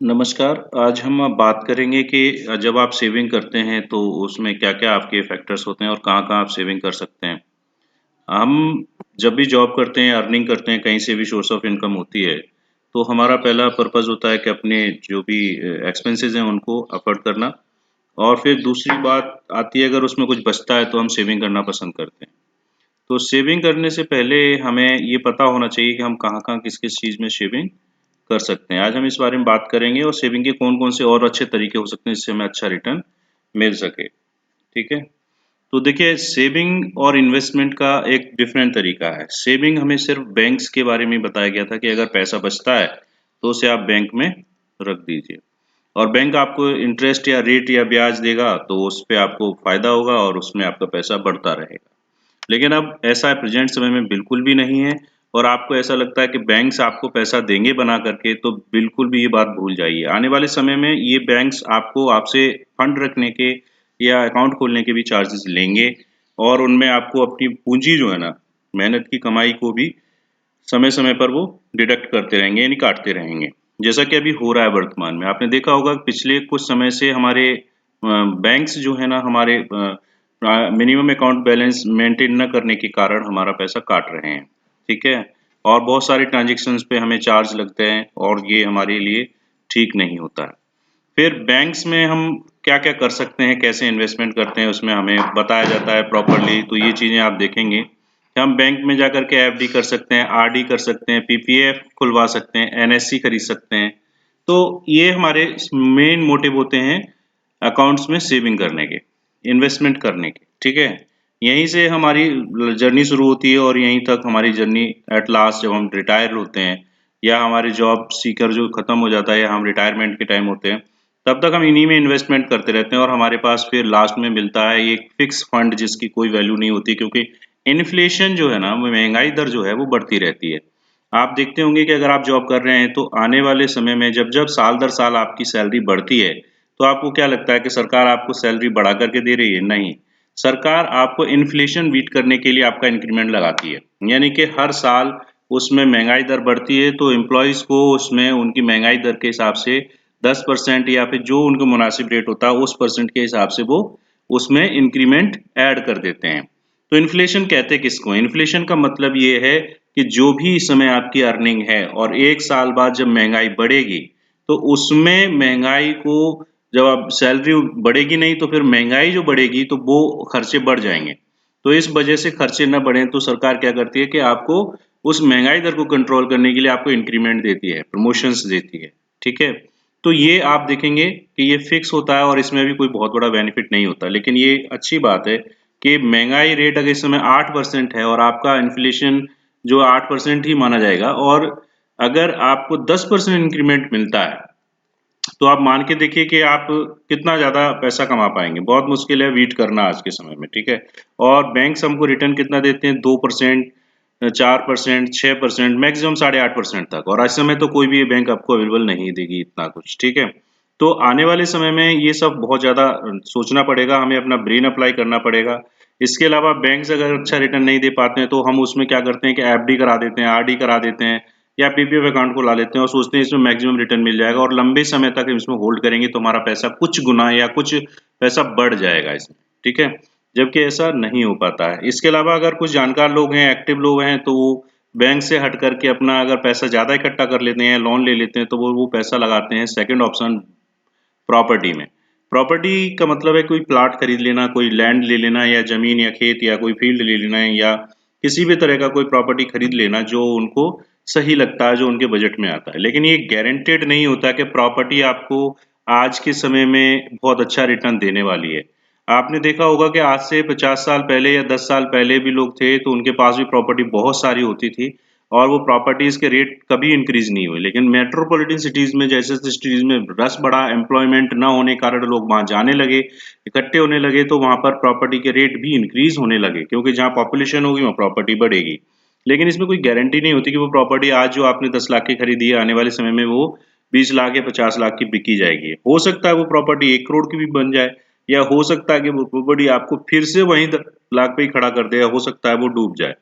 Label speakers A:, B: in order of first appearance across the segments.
A: नमस्कार, आज हम बात करेंगे कि जब आप सेविंग करते हैं तो उसमें क्या-क्या आपके फैक्टर्स होते हैं और कहाँ-कहाँ आप सेविंग कर सकते हैं। हम जब भी जॉब करते हैं, अर्निंग करते हैं, कहीं से भी सोर्स ऑफ इनकम होती है, तो हमारा पहला पर्पज़ होता है कि अपने जो भी एक्सपेंसेस हैं उनको अफ़ोर्ड करना और फिर दूसरी बात आती है अगर उसमें कुछ बचता है तो हम सेविंग करना पसंद करते हैं। तो सेविंग करने से पहले हमें ये पता होना चाहिए कि हम कहाँ-कहाँ, किस-किस चीज़ में सेविंग कर सकते हैं। आज हम इस बारे में बात करेंगे और सेविंग के कौन-कौन से और अच्छे तरीके हो सकते हैं जिससे हमें अच्छा रिटर्न मिल सके, ठीक है? तो देखिए सेविंग और इन्वेस्टमेंट का एक डिफरेंट तरीका है। सेविंग हमें सिर्फ़ बैंक्स के बारे में बताया गया था कि अगर पैसा बचता है, तो उसे आप बैंक में रख दीजिए और बैंक आपको इंटरेस्ट या रेट या ब्याज देगा, तो उस पे आपको फ़ायदा होगा और उसमें आपका पैसा बढ़ता रहेगा। लेकिन अब ऐसा प्रेज़ेंट समय में बिल्कुल भी नहीं है और आपको ऐसा लगता है कि बैंक्स आपको पैसा देंगे बना करके, तो बिल्कुल भी ये बात भूल जाइए। आने वाले समय में ये बैंक्स आपसे फंड रखने के या अकाउंट खोलने के भी चार्जेज़ लेंगे और उनमें आपको अपनी पूँजी जो है ना, मेहनत की कमाई को भी समय-समय पर वो डिडक्ट करते रहेंगे यानी काटते रहेंगे। जैसा कि अभी हो रहा है वर्तमान में। आपने देखा होगा पिछले कुछ समय से हमारे बैंक्स जो है ना हमारे मिनिमम अकाउंट बैलेंस मेंटेन न करने के कारण हमारा पैसा काट रहे हैं, ठीक है? और बहुत सारे ट्रांज़ैक्शंस पे हमें चार्ज लगते हैं और ये हमारे लिए ठीक नहीं होता है। फिर बैंक्स में हम क्या-क्या कर सकते हैं, कैसे इन्वेस्टमेंट करते हैं, उसमें हमें बताया जाता है प्रॉपर्ली, तो ये चीज़ें आप देखेंगे कि हम बैंक में जाकर के एफडी कर सकते हैं, आरडी कर सकते हैं, पीपीएफ खुलवा सकते हैं, एनएससी खरीद सकते हैं। तो ये हमारे मेन मोटिव होते हैं अकाउंट्स में सेविंग करने के, इन्वेस्टमेंट करने के, ठीक है? यहीं से हमारी जर्नी शुरू होती है और यहीं तक हमारी जर्नी एट लास्ट जब हम रिटायर होते हैं या हमारी जॉब सीकर जो खत्म हो जाता है या हम रिटायरमेंट के टाइम होते हैं, तब तक हम इन्हीं में इन्वेस्टमेंट करते रहते हैं और हमारे पास फिर लास्ट में मिलता है एक फिक्स फंड जिसकी कोई वैल्यू नहीं होती क्योंकि इन्फ्लेशन जो है ना, वो महँगाई दर जो है वो बढ़ती रहती है। आप देखते होंगे कि अगर आप जॉब कर रहे हैं तो आने वाले समय में जब-जब साल दर साल आपकी सैलरी बढ़ती है, तो आपको क्या लगता है कि सरकार आपको सैलरी बढ़ा कर के दे रही है? नहीं। सरकार आपको इन्फ्लेशन बीट करने के लिए आपका इंक्रीमेंट लगाती है। यानी कि हर साल उसमें महँगाई दर बढ़ती है तो एम्प्लॉइज़ को उसमें उनकी महँगाई दर के हिसाब से 10% या फिर जो उनको मुनासिब रेट होता है उस परसेंट के हिसाब से वो उसमें इंक्रीमेंट ऐड कर देते हैं। तो इन्फ्लेशन कहते किसको हैं? इन्फ्लेशन का मतलब ये है कि जो भी इस समय आपकी अर्निंग है और 1 साल बाद जब महँगाई बढ़ेगी, तो उसमें महँगाई को जब आप सैलरी बढ़ेगी नहीं तो फिर महँगाई जो बढ़ेगी तो वो खर्चे बढ़ जाएँगे। तो इस वजह से खर्चे ना बढ़ें तो सरकार क्या करती है कि आपको उस महँगाई दर को कंट्रोल करने के लिए आपको इंक्रीमेंट देती है, प्रमोशंस देती है, ठीक है? तो ये आप देखेंगे कि ये फिक्स होता है और इसमें भी कोई बहुत बड़ा बेनिफिट नहीं होता। लेकिन ये अच्छी बात है कि महँगाई रेट अगर इस समय 8% है और आपका इन्फ्लेशन जो 8% ही माना जाएगा और अगर आपको 10% इंक्रीमेंट मिलता है, तो आप मान के देखिए कि आप कितना ज़्यादा पैसा कमा पाएँगे। बहुत मुश्किल है बीट करना आज के समय में, ठीक है? और बैंक्स हमको रिटर्न कितना देते हैं 2% 4%, 6% मैक्सिमम 8.5% तक और इस समय तो कोई भी बैंक आपको अवेलेबल नहीं देगी इतना कुछ, ठीक है? तो आने वाले समय में ये सब बहुत ज़्यादा सोचना पड़ेगा, हमें अपना ब्रेन अप्लाई करना पड़ेगा। इसके अलावा बैंक्स अगर अच्छा रिटर्न नहीं दे पाते हैं, तो हम उसमें क्या करते हैं कि एफडी करा देते हैं, आरडी करा देते हैं या पीपीएफ अकाउंट खुला लेते हैं और सोचते हैं इसमें मैक्सिमम रिटर्न मिल जाएगा और लंबे समय तक इसमें होल्ड करेंगे तो हमारा पैसा कुछ गुना या कुछ पैसा बढ़ जाएगा इसमें, ठीक है? जबकि ऐसा नहीं हो पाता है। इसके अलावा अगर कुछ जानकार लोग हैं, एक्टिव लोग हैं, तो वो बैंक से हट कर के अपना अगर पैसा ज़्यादा इकट्ठा कर लेते हैं, लोन ले लेते हैं, तो वो पैसा लगाते हैं सेकंड ऑप्शन प्रॉपर्टी में। प्रॉपर्टी का मतलब है कोई प्लॉट खरीद लेना, कोई लैंड ले लेना या ज़मीन या खेत या कोई फ़ील्ड ले लेना या किसी भी तरह का कोई प्रॉपर्टी खरीद लेना जो उनको सही लगता है, जो उनके बजट में आता है। लेकिन ये गारंटीड नहीं होता कि प्रॉपर्टी आपको आज के समय में बहुत अच्छा रिटर्न देने वाली है। आपने देखा होगा कि आज से 50 साल पहले या 10 साल पहले भी लोग थे, तो उनके पास भी प्रॉपर्टी बहुत सारी होती थी और वो प्रॉपर्टीज़ के रेट कभी इंक्रीज़ नहीं हुए। लेकिन मेट्रोपॉलिटन सिटीज़ में जैसे सिटीज़ में रश बढ़ा, एम्प्लॉयमेंट ना होने के कारण लोग वहाँ जाने लगे, इकट्ठे होने लगे, तो वहाँ पर प्रॉपर्टी के रेट भी इंक्रीज़ होने लगे क्योंकि जहाँ पॉपुलेशन होगी, वहाँ प्रॉपर्टी बढ़ेगी। लेकिन इसमें कोई गारंटी नहीं होती कि वो प्रॉपर्टी आज जो आपने 10 लाख की खरीदी है, आने वाले समय में वो 20 लाख या 50 लाख की बिकी जाएगी। हो सकता है वो प्रॉपर्टी 1 करोड़ की भी बन जाए या हो सकता है कि वो प्रॉपर्टी आपको फिर से वहीं 10 लाख पे ही खड़ा कर दे या हो सकता है वो डूब जाए।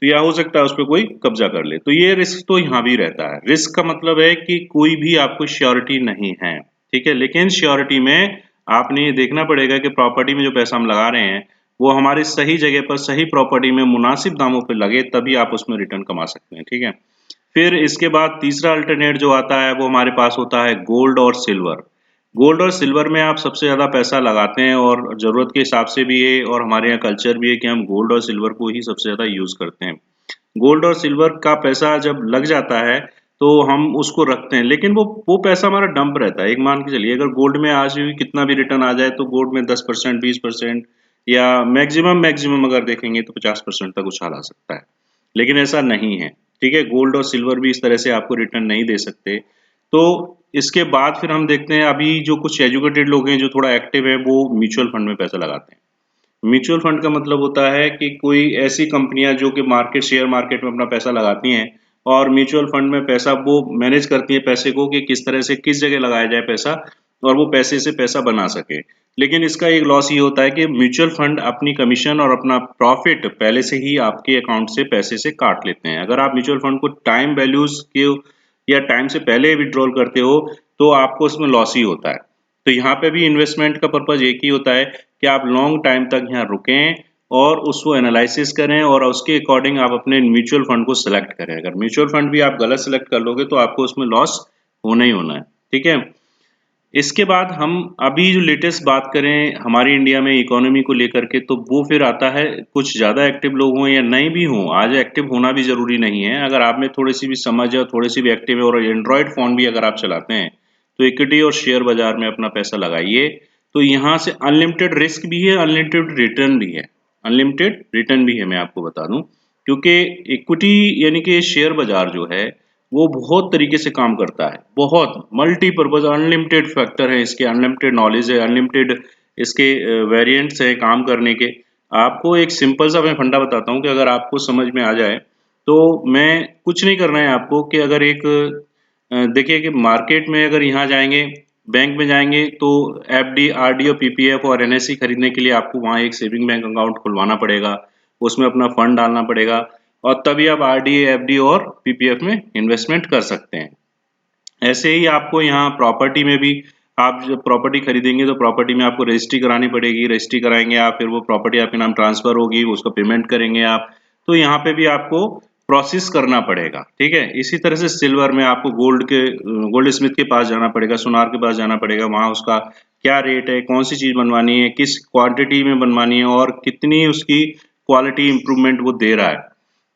A: तो या हो सकता है उस पे कोई कब्जा कर ले। तो ये रिस्क तो यहाँ भी रहता है। रिस्क का मतलब है कि कोई भी आपको श्योरिटी नहीं है, ठीक है? लेकिन श्योरिटी में आपने ये देखना पड़ेगा कि प्रॉपर्टी में जो पैसा हम लगा रहे हैं, वो हमारी सही जगह पर सही प्रॉपर्टी में मुनासिब दामों पे लगे, तभी आप उसमें रिटर्न कमा सकते हैं, ठीक है? फिर इसके बाद तीसरा अल्टरनेट जो आता है वो हमारे पास होता है गोल्ड और सिल्वर। गोल्ड और सिल्वर में आप सबसे ज़्यादा पैसा लगाते हैं और ज़रूरत के हिसाब से भी है और हमारे यहाँ कल्चर भी है कि हम गोल्ड और सिल्वर को ही सबसे ज़्यादा यूज़ करते हैं। गोल्ड और सिल्वर का पैसा जब लग जाता है तो हम उसको रखते हैं, लेकिन वो पैसा हमारा डंप रहता है। एक मान के चलिए अगर गोल्ड में आज भी कितना भी रिटर्न आ जाए तो गोल्ड में 10% 20% या मैक्सिमम मैक्सिमम अगर देखेंगे तो 50% तक उछाल आ सकता है, लेकिन ऐसा नहीं है, ठीक है? गोल्ड और सिल्वर भी इस तरह से आपको रिटर्न नहीं दे सकते। तो इसके बाद फिर हम देखते हैं अभी जो कुछ एजुकेटेड लोग हैं जो थोड़ा एक्टिव है वो म्यूचुअल फंड में पैसा लगाते हैं। म्यूचुअल फंड का मतलब होता है कि कोई ऐसी कंपनियां जो कि मार्केट शेयर मार्केट में अपना पैसा लगाती हैं और म्यूचुअल फंड में पैसा वो मैनेज करती है पैसे को कि किस तरह से किस जगह लगाया जाए पैसा और वो पैसे से पैसा बना सके। लेकिन इसका एक लॉस ये होता है कि म्यूचुअल फंड अपनी कमीशन और अपना प्रॉफिट पहले से ही आपके अकाउंट से पैसे से काट लेते हैं। अगर आप म्यूचुअल फंड को टाइम वैल्यूज के या टाइम से पहले विड्रॉल करते हो तो आपको उसमें लॉस ही होता है। तो यहाँ पे भी इन्वेस्टमेंट का पर्पज़ एक ही होता है कि आप लॉन्ग टाइम तक यहाँ रुकें और उसको एनालिसिस करें और उसके अकॉर्डिंग आप अपने म्यूचुअल फंड को सिलेक्ट करें। अगर म्यूचुअल फंड भी आप गलत सिलेक्ट कर लोगे तो आपको उसमें लॉस होना ही होना है, ठीक है? इसके बाद हम अभी जो लेटेस्ट बात करें हमारी इंडिया में इकोनॉमी को लेकर के तो वो फिर आता है कुछ ज़्यादा एक्टिव लोग हों या नहीं भी हों, आज एक्टिव होना भी ज़रूरी नहीं है। अगर आप में थोड़ी-सी भी समझ है और थोड़ी-सी भी एक्टिव है और एंड्रॉयड फ़ोन भी अगर आप चलाते हैं, तो इक्विटी और शेयर बाज़ार में अपना पैसा लगाइए। तो यहाँ से अनलिमिटेड रिस्क भी है, अनलिमिटेड रिटर्न भी है। अनलिमिटेड रिटर्न भी है मैं आपको बता दूँ, क्योंकि इक्विटी यानी कि शेयर बाज़ार जो है वो बहुत तरीके से काम करता है, बहुत मल्टीपर्पज़ अनलिमिटेड फैक्टर है इसके, अनलिमिटेड नॉलेज है, अनलिमिटेड इसके वेरिएंट्स हैं काम करने के। आपको एक सिंपल सा मैं फंडा बताता हूँ कि अगर आपको समझ में आ जाए, तो मैं कुछ नहीं करना है आपको कि अगर एक देखिए कि मार्केट में अगर यहाँ जाएँगे, बैंक में जाएँगे तो एफडी, आरडी और पीपीएफ और एनएससी खरीदने के लिए आपको वहाँ एक सेविंग बैंक अकाउंट खुलवाना पड़ेगा, उसमें अपना फंड डालना पड़ेगा और तभी आप आरडी, एफडी और पीपीएफ में इन्वेस्टमेंट कर सकते हैं। ऐसे ही आपको यहाँ प्रॉपर्टी में भी आप जब प्रॉपर्टी खरीदेंगे तो प्रॉपर्टी में आपको रजिस्ट्री करानी पड़ेगी, रजिस्ट्री कराएँगे आप, फिर वो प्रॉपर्टी आपके नाम ट्रांसफ़र होगी, उसका पेमेंट करेंगे आप, तो यहाँ पे भी आपको प्रोसेस करना पड़ेगा, ठीक है? इसी तरह से सिल्वर में आपको गोल्ड स्मिथ के पास जाना पड़ेगा, सुनार के पास जाना पड़ेगा, वहाँ उसका क्या रेट है, कौन-सी चीज़ बनवानी है, किस क्वांटिटी में बनवानी है और कितनी उसकी क्वालिटी इम्प्रूवमेंट वो दे रहा है।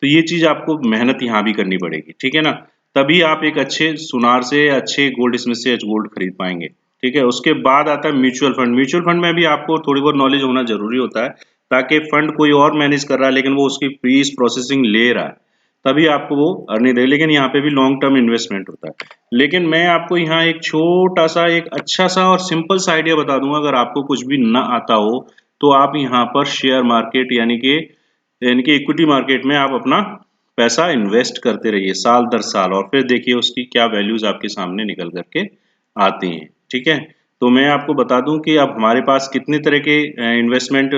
A: तो ये चीज़ आपको मेहनत यहाँ भी करनी पड़ेगी, ठीक है ना? तभी आप एक अच्छे सुनार से, अच्छे गोल्डस्मिथ से गोल्ड खरीद पाएँगे, ठीक है? उसके बाद आता है म्यूचुअल फंड। म्यूचुअल फंड में भी आपको थोड़ी बहुत नॉलेज होना ज़रूरी होता है, ताकि फंड कोई और मैनेज कर रहा है लेकिन वो उसकी फीस प्रोसेसिंग ले रहा है, तभी आपको वो अर्निंग देगा। लेकिन यहाँ पे भी लॉन्ग टर्म इन्वेस्टमेंट होता है। लेकिन मैं आपको यहाँ एक छोटा-सा, एक अच्छा-सा और सिंपल सा आइडिया बता दूँगा, अगर आपको कुछ भी ना आता हो, तो आप यहाँ पर शेयर मार्केट यानी कि इक्विटी मार्केट में आप अपना पैसा इन्वेस्ट करते रहिए साल दर साल और फिर देखिए उसकी क्या वैल्यूज आपके सामने निकल करके आती हैं, ठीक है? तो मैं आपको बता दूं कि अब हमारे पास कितने तरह के इन्वेस्टमेंट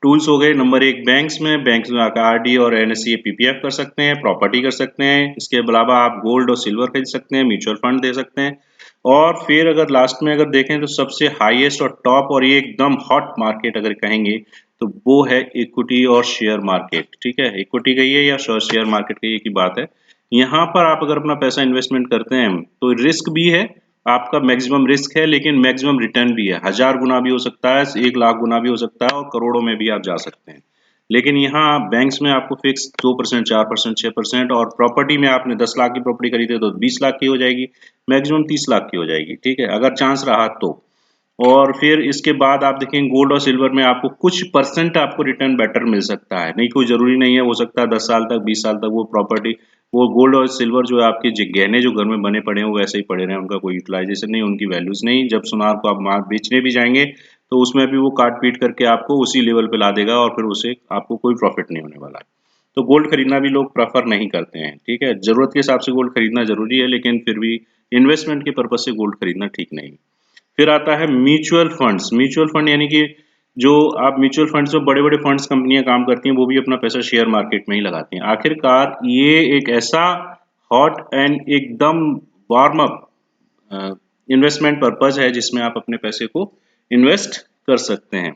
A: टूल्स हो गए। नंबर एक, बैंक्स में आकर आरडी और एनएससी पीपीएफ कर सकते हैं, प्रॉपर्टी कर सकते हैं, इसके अलावा आप गोल्ड और सिल्वर खरीद सकते हैं, म्यूचुअल फंड दे सकते हैं और फिर अगर लास्ट में अगर देखें तो सबसे हाईएस्ट और टॉप और ये एकदम हॉट मार्केट अगर कहेंगे तो वो है इक्विटी और शेयर मार्केट, ठीक है? इक्विटी कहिए या शेयर मार्केट कहिए, एक ही बात है। यहाँ पर आप अगर अपना पैसा इन्वेस्टमेंट करते हैं तो रिस्क भी है, आपका मैक्सिमम रिस्क है लेकिन मैक्सिमम रिटर्न भी है। 1000 गुना भी हो सकता है, 1 लाख गुना भी हो सकता है और करोड़ों में भी आप जा सकते हैं। लेकिन यहाँ बैंक्स में आपको फिक्स 2%, 4%, 6% और प्रॉपर्टी में आपने 10 लाख की प्रॉपर्टी खरीदी है तो 20 लाख की हो जाएगी, मैक्सिमम 30 लाख की हो जाएगी, ठीक है? अगर चांस रहा तो। और फिर इसके बाद आप देखेंगे गोल्ड और सिल्वर में आपको कुछ परसेंट आपको रिटर्न बेटर मिल सकता है, नहीं कोई ज़रूरी नहीं है, हो सकता है 10 साल तक 20 साल तक वो प्रॉपर्टी, वो गोल्ड और सिल्वर जो है आपके गहने जो घर में बने पड़े हैं वो वैसे ही पड़े रहें, उनका कोई यूटिलाइजेशन नहीं, उनकी वैल्यूज़ नहीं। जब सुनार को आप बेचने भी जाएंगे तो उसमें भी वो काट पीट करके आपको उसी लेवल पे ला देगा और फिर उसे आपको कोई प्रॉफिट नहीं होने वाला है। तो गोल्ड खरीदना भी लोग प्रेफर नहीं करते हैं, ठीक है? ज़रूरत के हिसाब से गोल्ड खरीदना ज़रूरी है लेकिन फिर भी इन्वेस्टमेंट के पर्पज़ से गोल्ड खरीदना ठीक नहीं। फिर आता है म्यूचुअल फंड्स। म्यूचुअल फंड यानी कि जो आप म्यूचुअल फंड्स में बड़े-बड़े फंड्स कंपनियां काम करती हैं वो भी अपना पैसा शेयर मार्केट में ही लगाती हैं। आखिरकार ये एक ऐसा हॉट एंड एकदम वार्म अप इन्वेस्टमेंट पर्पस है जिसमें आप अपने पैसे को इन्वेस्ट कर सकते हैं।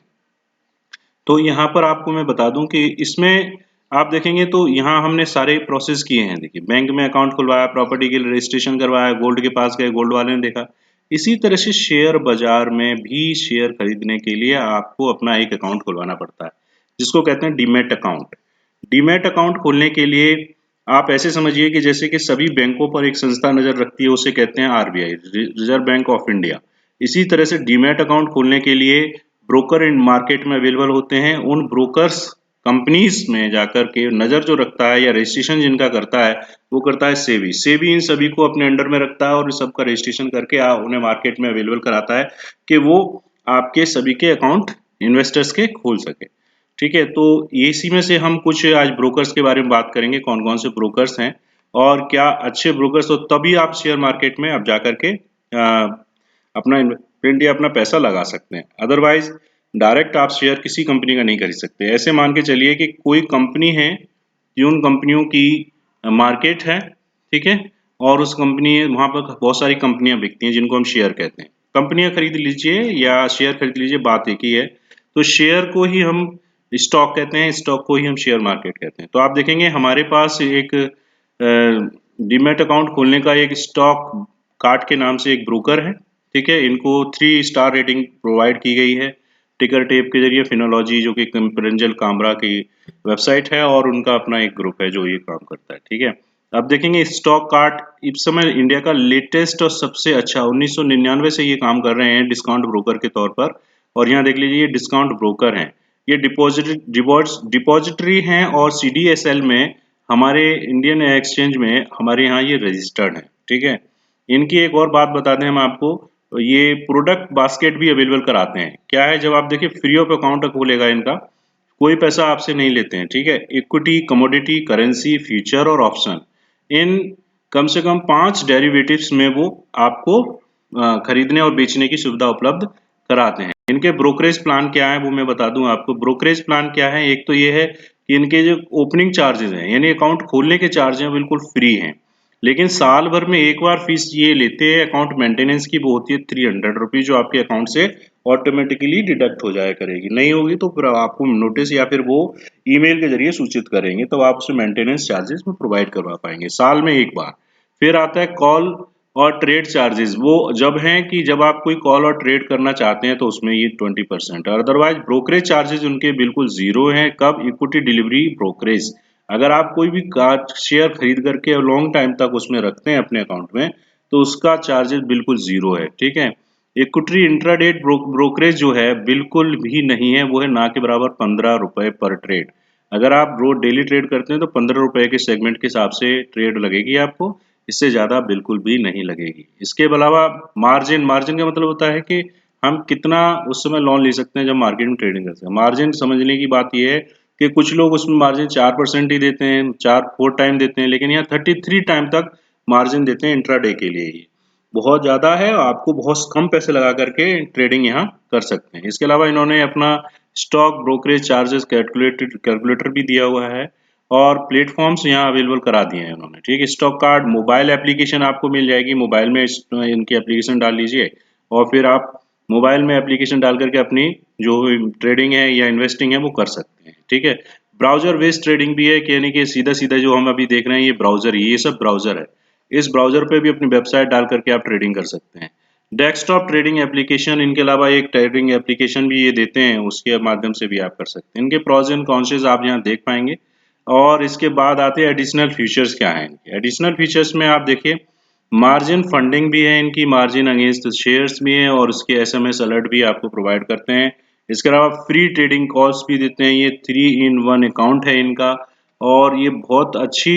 A: तो यहाँ पर आपको मैं बता दूं कि इसमें आप देखेंगे तो यहाँ हमने सारे प्रोसेस किए हैं। देखिए, बैंक में अकाउंट खुलवाया, प्रॉपर्टी के लिए रजिस्ट्रेशन करवाया, गोल्ड के पास गए, गोल्ड वाले ने देखा। इसी तरह से शेयर बाजार में भी शेयर खरीदने के लिए आपको अपना एक अकाउंट खुलवाना पड़ता है, जिसको कहते हैं डीमैट अकाउंट। डीमैट अकाउंट खोलने के लिए आप ऐसे समझिए कि जैसे कि सभी बैंकों पर एक संस्था नजर रखती है, उसे कहते हैं RBI, reserve bank of India. इसी तरह से डीमैट अकाउंट खोलने के लिए ब्रोकर इन मार्केट में अवेलेबल होते हैं। उन ब्रोकर्स कंपनीज में जाकर के नजर जो रखता है या रजिस्ट्रेशन जिनका करता है वो करता है सेबी। सेबी इन सभी को अपने अंडर में रखता है और सबका रजिस्ट्रेशन करके उन्हें मार्केट में अवेलेबल कराता है कि वो आपके सभी के अकाउंट इन्वेस्टर्स के खोल सके। ठीक है, तो इसी में से हम कुछ आज ब्रोकर्स के बारे में बात करेंगे, कौन कौन से ब्रोकर्स हैं और क्या अच्छे ब्रोकर्स हो तभी आप शेयर मार्केट में अब जा करके अपना इन्वेस्टमेंट या अपना पैसा लगा सकते हैं। अदरवाइज डायरेक्ट आप शेयर किसी कंपनी का नहीं खरीद सकते। ऐसे मान के चलिए कि कोई कंपनी है, उन कंपनियों की मार्केट है, ठीक है, और उस कंपनी वहां पर बहुत सारी कंपनियां बिकती हैं जिनको हम शेयर कहते हैं। कंपनियां खरीद लीजिए या शेयर खरीद लीजिए, बात एक ही है। तो शेयर को ही हम स्टॉक कहते हैं, स्टॉक को ही हम शेयर मार्केट कहते हैं। तो आप देखेंगे हमारे पास एक डीमैट अकाउंट खोलने का एक स्टॉक कार्ड के नाम से एक ब्रोकर है, ठीक है। इनको 3 स्टार रेटिंग प्रोवाइड की गई है टिकर टेप के जरिए। फिनोलॉजी जो कि प्रिंजल कामरा की वेबसाइट है और उनका अपना एक ग्रुप है जो ये काम करता है, ठीक है। अब देखेंगे स्टॉक कार्ड इस समय इंडिया का लेटेस्ट और सबसे अच्छा 1999 से ये काम कर रहे हैं डिस्काउंट ब्रोकर के तौर पर। और यहाँ देख लीजिए ये डिस्काउंट ब्रोकर हैं, ये डिपॉजिटरी हैं और सीडीएसएल में हमारे इंडियन एक्सचेंज में हमारे यहाँ ये रजिस्टर्ड है, ठीक है। इनकी एक और बात बता दें हम आपको, ये प्रोडक्ट बास्केट भी अवेलेबल कराते हैं। क्या है, जब आप देखिए फ्री ऑफ अकाउंट खोलेगा इनका, कोई पैसा आपसे नहीं लेते हैं, ठीक है। इक्विटी, कमोडिटी, करेंसी, फ्यूचर और ऑप्शन, इन कम से कम 5 डेरिवेटिव्स में वो आपको खरीदने और बेचने की सुविधा उपलब्ध कराते हैं। इनके ब्रोकरेज प्लान क्या है वो मैं बता दूं आपको। ब्रोकरेज प्लान क्या है, एक तो ये है कि इनके जो ओपनिंग चार्जेस हैं यानी अकाउंट खोलने के चार्ज हैं बिल्कुल फ्री हैं, लेकिन साल भर में एक बार फीस ये लेते हैं अकाउंट मेंटेनेंस की, वो होती है 300 रुपीज, जो आपके अकाउंट से ऑटोमेटिकली डिडक्ट हो जाया करेगी। नहीं होगी तो फिर आपको नोटिस या फिर वो ईमेल के जरिए सूचित करेंगे, तो आप उसे मेंटेनेंस चार्जेस में प्रोवाइड करवा पाएंगे साल में एक बार। फिर आता है कॉल और ट्रेड चार्जेस, वो जब हैं कि जब आप कोई कॉल और ट्रेड करना चाहते हैं तो उसमें ये 20%। अदरवाइज ब्रोकरेज चार्जेस उनके बिल्कुल जीरो हैं। कब, इक्विटी डिलीवरी ब्रोकरेज, अगर आप कोई भी शेयर खरीद करके लॉन्ग टाइम तक उसमें रखते हैं अपने अकाउंट में तो उसका चार्जेस बिल्कुल जीरो है, ठीक है। इक्विटी इंट्राडे ब्रोकरेज जो है बिल्कुल भी नहीं है, वो है ना के बराबर 15 रुपए पर ट्रेड। अगर आप रोज डेली ट्रेड करते हैं तो 15 रुपए के सेगमेंट के हिसाब से ट्रेड लगेगी आपको, इससे ज्यादा बिल्कुल भी नहीं लगेगी। इसके अलावा मार्जिन, मार्जिन का मतलब होता है कि हम कितना उस समय लोन ले सकते हैं जब मार्केट में ट्रेडिंग करते हैं। मार्जिन समझने की बात यह है कि कुछ लोग उसमें मार्जिन 4% ही देते हैं, 4 टाइम देते हैं, लेकिन यहाँ 33 टाइम तक मार्जिन देते हैं इंट्राडे के लिए ही। बहुत ज़्यादा है, आपको बहुत कम पैसे लगा करके ट्रेडिंग यहाँ कर सकते हैं। इसके अलावा इन्होंने अपना स्टॉक ब्रोकरेज चार्जेस कैलकुलेटर भी दिया हुआ है और प्लेटफॉर्म्स यहाँ अवेलेबल करा दिए हैं उन्होंने, ठीक है। स्टॉक कार्ड मोबाइल एप्लीकेशन आपको मिल जाएगी, मोबाइल में इनकी एप्लीकेशन डाल लीजिए और फिर आप मोबाइल में एप्लीकेशन डाल करके अपनी जो ट्रेडिंग है या इन्वेस्टिंग है वो कर सकते हैं, ठीक है। ब्राउजर बेस्ड ट्रेडिंग भी है, यानी कि सीधा सीधा जो हम अभी देख रहे हैं ये ब्राउजर, ये सब ब्राउजर है। इस ब्राउजर पे भी अपनी वेबसाइट डाल करके आप ट्रेडिंग कर सकते हैं। डेस्कटॉप ट्रेडिंग एप्लीकेशन, इनके अलावा एक ट्रेडिंग एप्लीकेशन भी ये देते हैं, उसके माध्यम से भी आप कर सकते हैं। इनके प्रोज एंड कॉन्सेस आप यहाँ देख पाएंगे। और इसके बाद आते हैं एडिशनल फीचर्स क्या हैं इनके। एडिशनल फीचर्स में आप देखिए मार्जिन फंडिंग भी है इनकी, मार्जिन अगेंस्ट शेयर्स भी है और उसके एसएमएस अलर्ट भी आपको प्रोवाइड करते हैं। इसके अलावा फ्री ट्रेडिंग कॉल्स भी देते हैं। ये 3-in-1 अकाउंट है इनका और ये बहुत अच्छी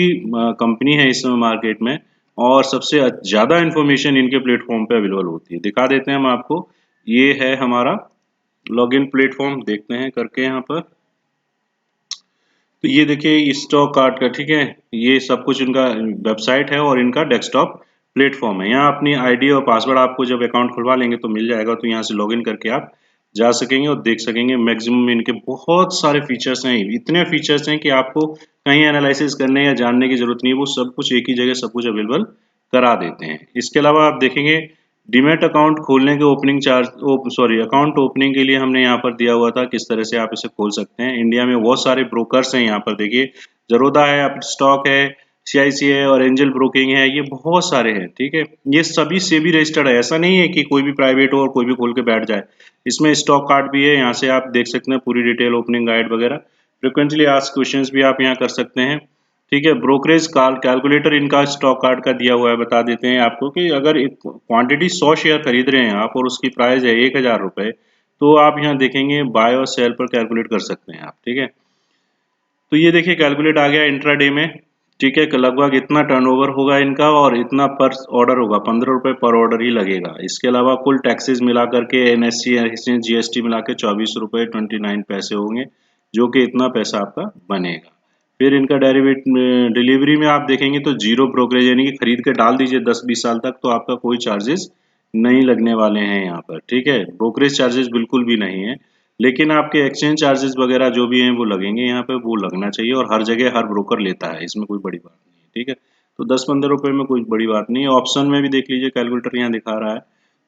A: कंपनी है इस समय मार्केट में और सबसे ज़्यादा इन्फॉर्मेशन इनके प्लेटफॉर्म पे अवेलेबल होती है। दिखा देते हैं हम आपको, ये है हमारा लॉगिन प्लेटफॉर्म, देखते हैं करके यहाँ पर। तो ये देखिए स्टॉक कार्ड का, ठीक है, ये सब कुछ इनका वेबसाइट है और इनका डेस्कटॉप प्लेटफॉर्म है। यहाँ अपनी आईडी और पासवर्ड आपको जब अकाउंट खुलवा लेंगे तो मिल जाएगा, तो यहाँ से लॉगिन करके आप जा सकेंगे और देख सकेंगे। मैक्सिमम इनके बहुत सारे फीचर्स हैं, इतने फीचर्स हैं कि आपको कहीं एनालिसिस करने या जानने की ज़रूरत नहीं है, वो सब कुछ एक ही जगह सब कुछ अवेलेबल करा देते हैं। इसके अलावा आप देखेंगे डीमैट अकाउंट खोलने के opening charge sorry account opening के लिए हमने यहाँ पर दिया हुआ था किस तरह से आप इसे खोल सकते हैं। इंडिया में बहुत सारे ब्रोकर्स हैं, यहाँ पर देखिए ज़रोदा है, अपस्टॉक है, सीआईसीआई है और एंजल ब्रोकिंग है, ये बहुत सारे हैं, ठीक है। ये सभी सेबी रजिस्टर्ड है, ऐसा नहीं है कि कोई भी प्राइवेट हो और कोई भी खोल के बैठ जाए। इसमें स्टॉक कार्ड भी है, यहाँ से आप देख सकते हैं पूरी डिटेल, ओपनिंग गाइड वगैरह। फ्रिक्वेंटली आस्क्ड क्वेश्चंस भी आप यहाँ कर सकते हैं, ठीक है। ब्रोकरेज कैलकुलेटर इनका स्टॉक कार्ड का दिया हुआ है, बता देते हैं आपको कि अगर एक क्वांटिटी 100 शेयर खरीद रहे हैं आप और उसकी प्राइस है 1000 रुपये, तो आप यहाँ देखेंगे बाय और सेल पर कैलकुलेट कर सकते हैं आप, ठीक है। तो ये देखिए कैलकुलेट आ गया इंट्राडे में, ठीक है। लगभग इतना टर्नओवर होगा इनका और इतना पर ऑर्डर होगा, 15 रुपये पर ऑर्डर ही लगेगा। इसके अलावा कुल टैक्सेस मिला करके एनएससी एक्सचेंज जीएसटी मिला के 24 रुपये 29 पैसे होंगे, जो कि इतना पैसा आपका बनेगा। फिर इनका डेरिवेट डिलीवरी में आप देखेंगे तो जीरो ब्रोकरेज, यानी कि खरीद के डाल दीजिए 10-20 साल तक तो आपका कोई चार्जेस नहीं लगने वाले हैं यहाँ पर, ठीक है। ब्रोकरेज चार्जेस बिल्कुल भी नहीं है, लेकिन आपके एक्सचेंज चार्जेस वगैरह जो भी हैं वो लगेंगे यहाँ पे, वो लगना चाहिए और हर जगह हर ब्रोकर लेता है, इसमें कोई बड़ी बात नहीं है, ठीक है। तो 10-15 रुपये में कोई बड़ी बात नहीं है। ऑप्शन में भी देख लीजिए कैलकुलेटर यहाँ दिखा रहा है,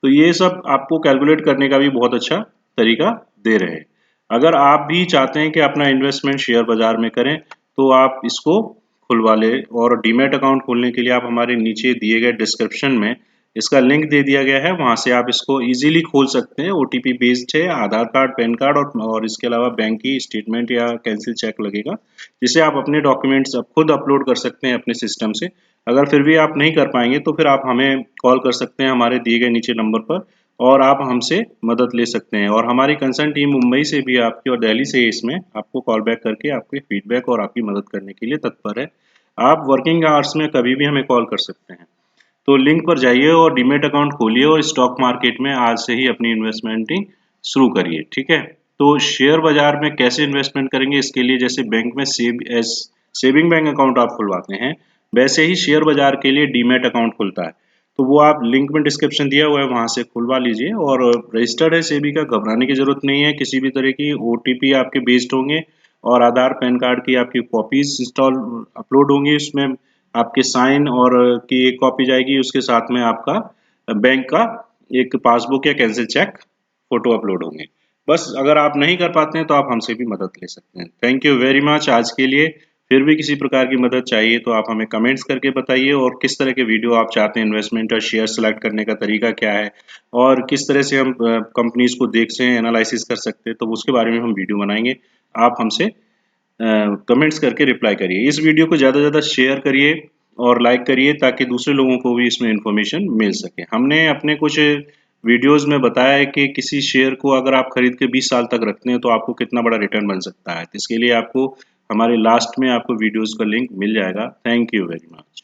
A: तो ये सब आपको कैलकुलेट करने का भी बहुत अच्छा तरीका दे रहे हैं। अगर आप भी चाहते हैं कि अपना इन्वेस्टमेंट शेयर बाजार में करें तो आप इसको खुलवा लें, और डीमैट अकाउंट खोलने के लिए आप हमारे नीचे दिए गए डिस्क्रिप्शन में इसका लिंक दे दिया गया है, वहाँ से आप इसको इजीली खोल सकते हैं। ओटीपी बेस्ड है, आधार कार्ड, पैन कार्ड और इसके अलावा बैंक की स्टेटमेंट या कैंसिल चेक लगेगा, जिसे आप अपने डॉक्यूमेंट्स अब खुद अपलोड कर सकते हैं अपने सिस्टम से। अगर फिर भी आप नहीं कर पाएंगे तो फिर आप हमें कॉल कर सकते हैं हमारे दिए गए नीचे नंबर पर, और आप हमसे मदद ले सकते हैं। और हमारी कंसर्न टीम मुंबई से भी आपकी और दिल्ली से इसमें आपको कॉल बैक करके आपके फीडबैक और आपकी मदद करने के लिए तत्पर है। आप वर्किंग आवर्स में कभी भी हमें कॉल कर सकते हैं। तो लिंक पर जाइए और डीमैट अकाउंट खोलिए और स्टॉक मार्केट में आज से ही अपनी इन्वेस्टमेंटिंग शुरू करिए, ठीक है। तो शेयर बाजार में कैसे इन्वेस्टमेंट करेंगे, इसके लिए जैसे बैंक में सेविंग बैंक अकाउंट आप खुलवाते हैं, वैसे ही शेयर बाजार के लिए डीमैट अकाउंट खुलता है। तो वो आप लिंक में डिस्क्रिप्शन दिया हुआ है, वहां से खुलवा लीजिए। और रजिस्टर्ड है सेबी का, घबराने की जरूरत नहीं है किसी भी तरह की। ओटीपी आपके बेस्ड होंगे और आधार पैन कार्ड की आपकी कॉपीज इंस्टॉल अपलोड होंगी, उसमें आपके साइन और की एक कॉपी जाएगी, उसके साथ में आपका बैंक का एक पासबुक या कैंसिल चेक फोटो अपलोड होंगे। बस अगर आप नहीं कर पाते हैं तो आप हमसे भी मदद ले सकते हैं। थैंक यू वेरी मच आज के लिए। फिर भी किसी प्रकार की मदद चाहिए तो आप हमें कमेंट्स करके बताइए, और किस तरह के वीडियो आप चाहते हैं, इन्वेस्टमेंट और शेयर सेलेक्ट करने का तरीका क्या है, और किस तरह से हम कंपनीज को देख से एनालिसिस कर सकते हैं, तो उसके बारे में हम वीडियो बनाएंगे। आप हमसे कमेंट्स करके रिप्लाई करिए। इस वीडियो को ज़्यादा से ज़्यादा शेयर करिए और लाइक करिए, ताकि दूसरे लोगों को भी इसमें इन्फॉर्मेशन मिल सके। हमने अपने कुछ वीडियोस में बताया है कि किसी शेयर को अगर आप खरीद के 20 साल तक रखते हैं तो आपको कितना बड़ा रिटर्न बन सकता है। तो इसके लिए आपको हमारे लास्ट में आपको वीडियोस का लिंक मिल जाएगा। Thank you very much.